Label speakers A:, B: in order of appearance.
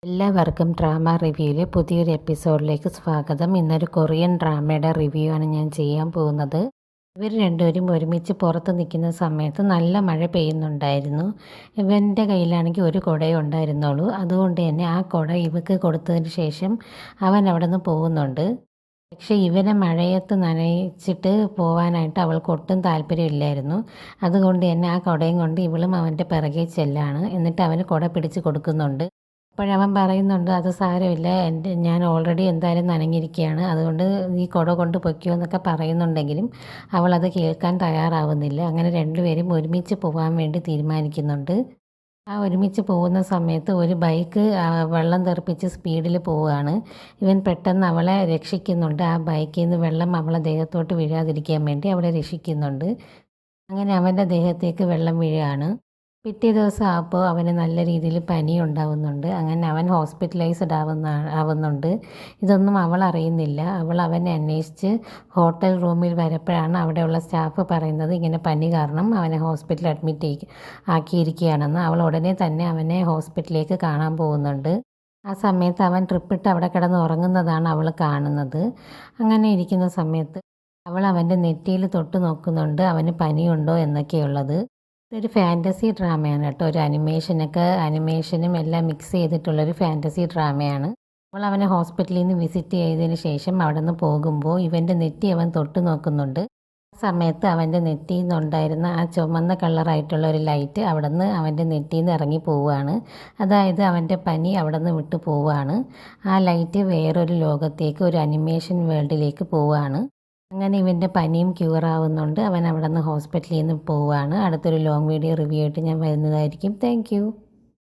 A: എല്ലാവർക്കും ഡ്രാമ റിവ്യൂവിലെ പുതിയൊരു എപ്പിസോഡിലേക്ക് സ്വാഗതം. ഇന്നൊരു കൊറിയൻ ഡ്രാമയുടെ റിവ്യൂ ആണ് ഞാൻ ചെയ്യാൻ പോകുന്നത്. ഇവർ രണ്ടുപേരും ഒരുമിച്ച് പുറത്ത് നിൽക്കുന്ന സമയത്ത് നല്ല മഴ പെയ്യുന്നുണ്ടായിരുന്നു. ഇവൻ്റെ കയ്യിലാണെങ്കിൽ ഒരു കുടയേ ഉണ്ടായിരുന്നുള്ളൂ. അതുകൊണ്ട് തന്നെ ആ കുട ഇവക്ക് കൊടുത്തതിന് ശേഷം അവൻ അവിടെ നിന്ന് പോകുന്നുണ്ട്. പക്ഷേ ഇവനെ മഴയത്ത് നനയിച്ചിട്ട് പോകാനായിട്ട് അവൾക്ക് ഒട്ടും താല്പര്യമില്ലായിരുന്നു. അതുകൊണ്ട് തന്നെ ആ കുടയും കൊണ്ട് ഇവളും അവൻ്റെ പിറകെ ചെല്ലാണ്. എന്നിട്ട് അവന് കുട പിടിച്ച് കൊടുക്കുന്നുണ്ട്. അപ്പോഴവൻ പറയുന്നുണ്ട്, അത് സാരമില്ല, ഞാൻ ഓൾറെഡി എന്തായാലും നനഞ്ഞിരിക്കുകയാണ്, അതുകൊണ്ട് നീ കുട കൊണ്ട് പൊയ്ക്കോ എന്നൊക്കെ പറയുന്നുണ്ടെങ്കിലും അവളത് കേൾക്കാൻ തയ്യാറാവുന്നില്ല. അങ്ങനെ രണ്ടുപേരും ഒരുമിച്ച് പോകാൻ വേണ്ടി തീരുമാനിക്കുന്നുണ്ട്. ആ ഒരുമിച്ച് പോകുന്ന സമയത്ത് ഒരു ബൈക്ക് വെള്ളം തെറിപ്പിച്ച് സ്പീഡിൽ പോവുകയാണ്. ഇവൻ പെട്ടെന്ന് അവളെ രക്ഷിക്കുന്നുണ്ട്. ആ ബൈക്കിൽ നിന്ന് വെള്ളം അവളെ ദേഹത്തോട്ട് വീഴാതിരിക്കാൻ വേണ്ടി അവളെ രക്ഷിക്കുന്നുണ്ട്. അങ്ങനെ അവൻ്റെ ദേഹത്തേക്ക് വെള്ളം വീഴുകയാണ്. പിറ്റേ ദിവസം ആകുമ്പോൾ അവന് നല്ല രീതിയിൽ പനി ഉണ്ടാവുന്നുണ്ട്. അങ്ങനെ അവൻ ഹോസ്പിറ്റലൈസ്ഡ് ആവുന്നുണ്ട്. ഇതൊന്നും അവൾ അറിയുന്നില്ല. അവൾ അവനെ അന്വേഷിച്ച് ഹോട്ടൽ റൂമിൽ വരപ്പോഴാണ് അവിടെയുള്ള സ്റ്റാഫ് പറയുന്നത് ഇങ്ങനെ പനി കാരണം അവനെ ഹോസ്പിറ്റലിൽ അഡ്മിറ്റ് ആക്കിയിരിക്കുകയാണെന്ന്. അവൾ ഉടനെ തന്നെ അവനെ ഹോസ്പിറ്റലിലേക്ക് കാണാൻ പോകുന്നുണ്ട്. ആ സമയത്ത് അവൻ ട്രിപ്പിട്ട് അവിടെ കിടന്ന് ഉറങ്ങുന്നതാണ് അവൾ കാണുന്നത്. അങ്ങനെ ഇരിക്കുന്ന സമയത്ത് അവൾ അവൻ്റെ നെറ്റിയിൽ തൊട്ട് നോക്കുന്നുണ്ട് അവന് പനിയുണ്ടോ എന്നൊക്കെയുള്ളത്. ഇതൊരു ഫാൻറ്റസി ഡ്രാമയാണ് കേട്ടോ. ഒരു അനിമേഷനും എല്ലാം മിക്സ് ചെയ്തിട്ടുള്ളൊരു ഫാൻറ്റസി ഡ്രാമയാണ്. അപ്പോൾ അവനെ ഹോസ്പിറ്റലിൽ നിന്ന് വിസിറ്റ് ചെയ്തതിന് ശേഷം അവിടെ നിന്ന് പോകുമ്പോൾ ഇവൻ്റെ നെറ്റി അവൻ തൊട്ട് നോക്കുന്നുണ്ട്. ആ സമയത്ത് അവൻ്റെ നെറ്റിയിൽ നിന്നുണ്ടായിരുന്ന ആ ചുമന്ന കളറായിട്ടുള്ള ഒരു ലൈറ്റ് അവിടെ നിന്ന് അവൻ്റെ നെറ്റിയിൽ നിന്ന് ഇറങ്ങി പോവുകയാണ്. അതായത് അവൻ്റെ പനി അവിടെ നിന്ന് വിട്ടു പോവുകയാണ്. ആ ലൈറ്റ് വേറൊരു ലോകത്തേക്ക്, ഒരു അനിമേഷൻ വേൾഡിലേക്ക് പോവുകയാണ്. അങ്ങനെ ഇവൻ്റെ പനിയും ക്യൂറാവുന്നുണ്ട്. അവൻ അവിടെ നിന്ന് ഹോസ്പിറ്റലിൽ നിന്ന് പോവുകയാണ്. അടുത്തൊരു ലോങ് വീഡിയോ റിവ്യൂ ആയിട്ട് ഞാൻ വരുന്നതായിരിക്കും. താങ്ക്